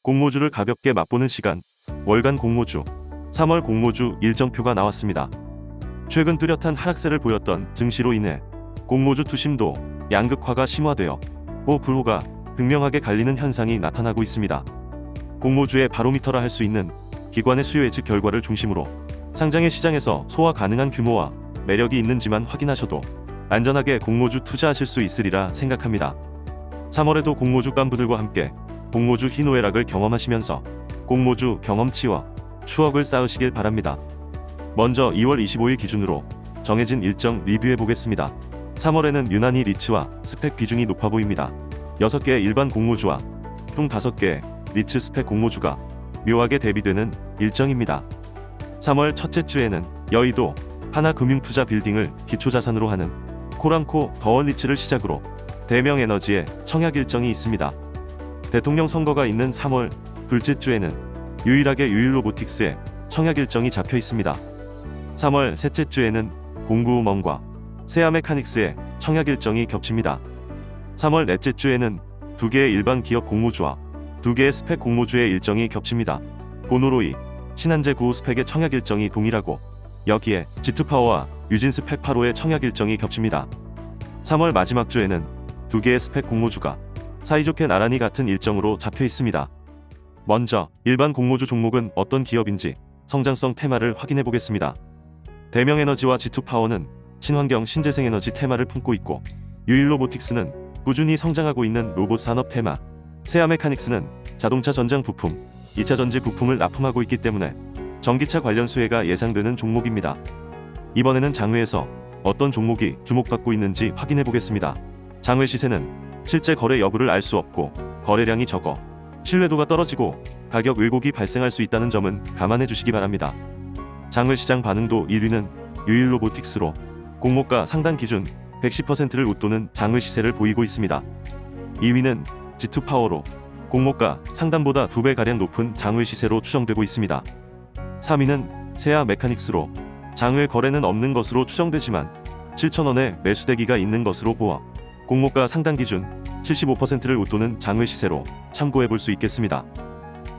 공모주를 가볍게 맛보는 시간, 월간 공모주, 3월 공모주 일정표가 나왔습니다. 최근 뚜렷한 하락세를 보였던 증시로 인해 공모주 투심도 양극화가 심화되어 호불호가 극명하게 갈리는 현상이 나타나고 있습니다. 공모주의 바로미터라 할 수 있는 기관의 수요 예측 결과를 중심으로 상장의 시장에서 소화 가능한 규모와 매력이 있는지만 확인하셔도 안전하게 공모주 투자하실 수 있으리라 생각합니다. 3월에도 공모주 깐부들과 함께 공모주 희노애락을 경험하시면서 공모주 경험치와 추억을 쌓으시길 바랍니다. 먼저 2월 25일 기준으로 정해진 일정 리뷰해 보겠습니다. 3월에는 유난히 리츠와 스펙 비중이 높아 보입니다. 6개의 일반 공모주와 총 5개의 리츠 스펙 공모주가 묘하게 대비되는 일정입니다. 3월 첫째 주에는 여의도 하나금융투자 빌딩을 기초자산으로 하는 코람코 더원리츠를 시작으로 대명에너지의 청약 일정이 있습니다. 대통령 선거가 있는 3월 둘째 주에는 유일하게 유일로보틱스의 청약 일정이 잡혀 있습니다. 3월 셋째 주에는 공구우먼과 세아메카닉스의 청약 일정이 겹칩니다. 3월 넷째 주에는 2개의 일반 기업 공모주와 2개의 스펙 공모주의 일정이 겹칩니다. 보노로이, 신한제 구호 스펙의 청약 일정이 동일하고 여기에 G2파워와 유진 스펙 8호의 청약 일정이 겹칩니다. 3월 마지막 주에는 2개의 스펙 공모주가 사이좋게 나란히 같은 일정으로 잡혀 있습니다. 먼저 일반 공모주 종목은 어떤 기업인지 성장성 테마를 확인해 보겠습니다. 대명에너지와 G2파워는 친환경 신재생에너지 테마를 품고 있고 유일로보틱스는 꾸준히 성장하고 있는 로봇 산업 테마, 세아메카닉스는 자동차 전장 부품, 2차 전지 부품을 납품하고 있기 때문에 전기차 관련 수혜가 예상되는 종목입니다. 이번에는 장외에서 어떤 종목이 주목받고 있는지 확인해 보겠습니다. 장외 시세는 실제 거래 여부를 알 수 없고 거래량이 적어 신뢰도가 떨어지고 가격 왜곡이 발생할 수 있다는 점은 감안해 주시기 바랍니다. 장외 시장 반응도 1위는 유일로보틱스로 공모가 상단 기준 110%를 웃도는 장외 시세를 보이고 있습니다. 2위는 G2파워로 공모가 상단보다 2배가량 높은 장외 시세로 추정되고 있습니다. 3위는 세아메카닉스로 장외 거래는 없는 것으로 추정되지만 7,000원에 매수대기가 있는 것으로 보아 공모가 상단 기준 75%를 웃도는 장외 시세로 참고해 볼 수 있겠습니다.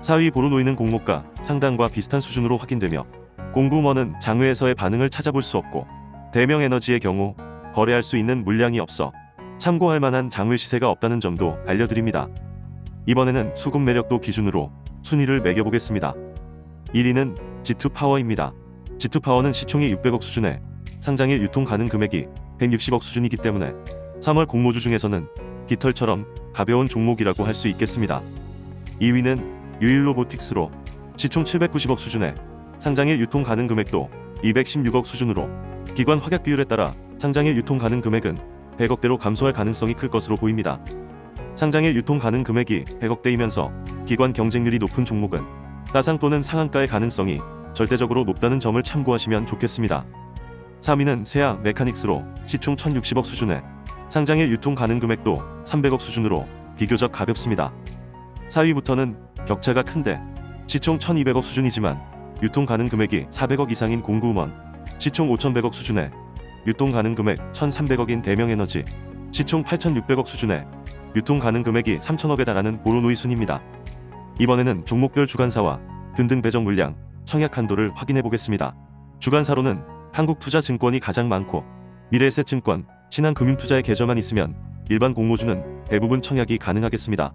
4위 보로노이는 공모가 상단과 비슷한 수준으로 확인되며 공구먼은 장외에서의 반응을 찾아볼 수 없고 대명에너지의 경우 거래할 수 있는 물량이 없어 참고할 만한 장외 시세가 없다는 점도 알려드립니다. 이번에는 수급 매력도 기준으로 순위를 매겨보겠습니다. 1위는 G2파워입니다. G2파워는 시총이 600억 수준에 상장일 유통 가능 금액이 160억 수준이기 때문에 3월 공모주 중에서는 깃털처럼 가벼운 종목이라고 할 수 있겠습니다. 2위는 유일로보틱스로 시총 790억 수준에 상장일 유통 가능 금액도 216억 수준으로 기관 확약 비율에 따라 상장일 유통 가능 금액은 100억대로 감소할 가능성이 클 것으로 보입니다. 상장일 유통 가능 금액이 100억대이면서 기관 경쟁률이 높은 종목은 따상 또는 상한가의 가능성이 절대적으로 높다는 점을 참고하시면 좋겠습니다. 3위는 세아메카닉스로 시총 1060억 수준에 상장일 유통 가능 금액도 300억 수준으로 비교적 가볍습니다. 4위부터는 격차가 큰데 시총 1200억 수준이지만 유통 가능 금액이 400억 이상인 공구우먼, 시총 5100억 수준에 유통 가능 금액 1300억인 대명에너지, 시총 8600억 수준에 유통 가능 금액이 3000억에 달하는 보로노이 순입니다. 이번에는 종목별 주간사와 등등 배정 물량, 청약 한도를 확인해 보겠습니다. 주간사로는 한국투자증권이 가장 많고 미래에셋증권, 신한금융투자의 계좌만 있으면 일반 공모주는 대부분 청약이 가능하겠습니다.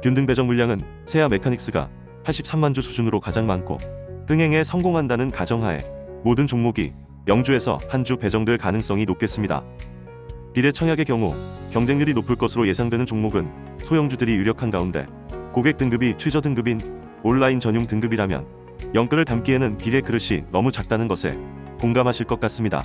균등 배정 물량은 세아메카닉스가 83만 주 수준으로 가장 많고 흥행에 성공한다는 가정하에 모든 종목이 영주에서 한 주 배정될 가능성이 높겠습니다. 비례 청약의 경우 경쟁률이 높을 것으로 예상되는 종목은 소형주들이 유력한 가운데 고객 등급이 최저 등급인 온라인 전용 등급이라면 영끌을 담기에는 비례 그릇이 너무 작다는 것에 공감하실 것 같습니다.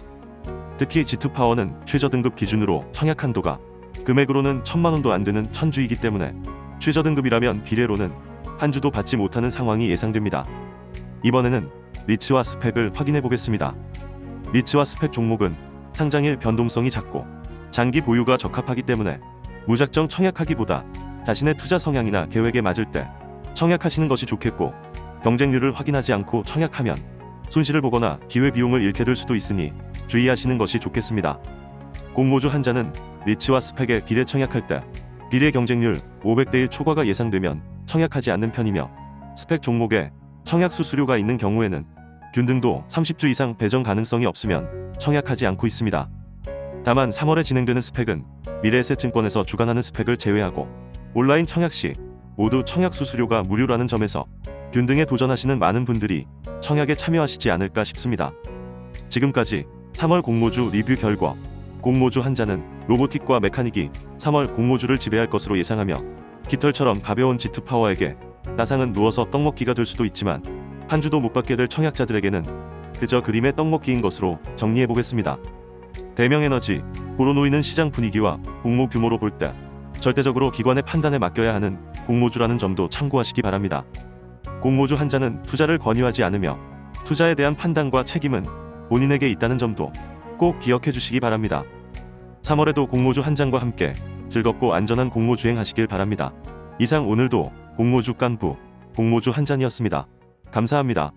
특히 G2파워는 최저 등급 기준으로 청약 한도가 금액으로는 1000만원도 안되는 1000주이기 때문에 최저 등급이라면 비례로는 한 주도 받지 못하는 상황이 예상됩니다. 이번에는 리츠와 스펙을 확인해 보겠습니다. 리츠와 스펙 종목은 상장일 변동성이 작고 장기 보유가 적합하기 때문에 무작정 청약하기보다 자신의 투자 성향이나 계획에 맞을 때 청약하시는 것이 좋겠고, 경쟁률을 확인하지 않고 청약하면 손실을 보거나 기회비용을 잃게 될 수도 있으니 주의하시는 것이 좋겠습니다. 공모주 한자는 리츠와 스펙에 비례 청약할 때 비례 경쟁률 500대 1 초과가 예상되면 청약하지 않는 편이며 스펙 종목에 청약 수수료가 있는 경우에는 균등도 30주 이상 배정 가능성이 없으면 청약하지 않고 있습니다. 다만 3월에 진행되는 스펙은 미래에셋증권에서 주관하는 스펙을 제외하고 온라인 청약 시 모두 청약 수수료가 무료라는 점에서 균등에 도전하시는 많은 분들이 청약에 참여하시지 않을까 싶습니다. 지금까지 3월 공모주 리뷰 결과 공모주 한자는 로보틱과 메카닉이 3월 공모주를 지배할 것으로 예상하며 깃털처럼 가벼운 G2 파워에게 나상은 누워서 떡먹기가 될 수도 있지만 한 주도 못 받게 될 청약자들에게는 그저 그림의 떡먹기인 것으로 정리해보겠습니다. 대명에너지, 보로 놓이는 시장 분위기와 공모 규모로 볼 때 절대적으로 기관의 판단에 맡겨야 하는 공모주라는 점도 참고하시기 바랍니다. 공모주 한자는 투자를 권유하지 않으며 투자에 대한 판단과 책임은 본인에게 있다는 점도 꼭 기억해 주시기 바랍니다. 3월에도 공모주 한 장과 함께 즐겁고 안전한 공모 주행하시길 바랍니다. 이상 오늘도 공모주 깐부 공모주 한 잔이었습니다. 감사합니다.